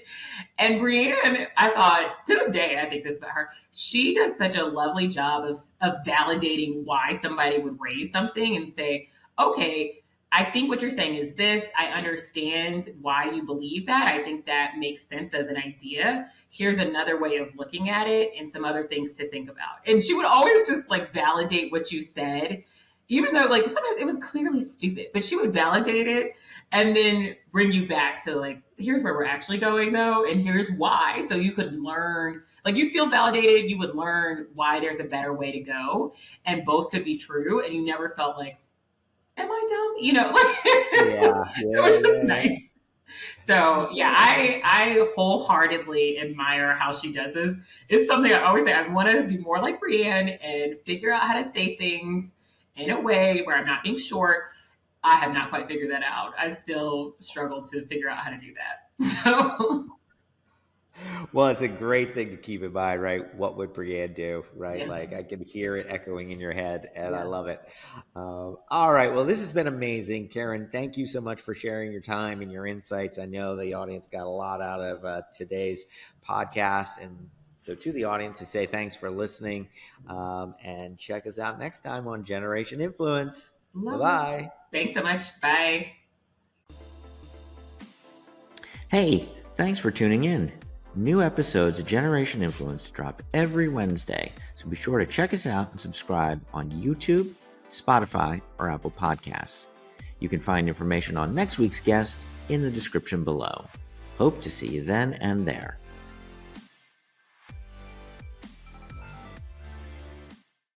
And Brianne, I thought, to this day, I think this about her. She does such a lovely job of validating why somebody would raise something and say, okay, I think what you're saying is this. I understand why you believe that. I think that makes sense as an idea. Here's another way of looking at it and some other things to think about. And she would always just like validate what you said, even though like sometimes it was clearly stupid, but she would validate it and then bring you back to like, here's where we're actually going though, and here's why. So you could learn, like you feel validated, you would learn why there's a better way to go, and both could be true. And you never felt like, am I dumb? It was just nice. So I wholeheartedly admire how she does this. It's something I always say, I want to be more like Brianne and figure out how to say things in a way where I'm not being short. I have not quite figured that out. I still struggle to figure out how to do that. So. Well, it's a great thing to keep in mind, right? What would Brianne do, right? Yeah. Like I can hear it echoing in your head, and I love it. All right. Well, this has been amazing. Karen, thank you so much for sharing your time and your insights. I know the audience got a lot out of today's podcast. And so to the audience, I say thanks for listening, and check us out next time on Generation Influence. Bye-bye. Thanks so much. Bye. Hey, thanks for tuning in. New episodes of Generation Influence drop every Wednesday, so be sure to check us out and subscribe on YouTube, Spotify, or Apple Podcasts. You can find information on next week's guest in the description below. Hope to see you then and there.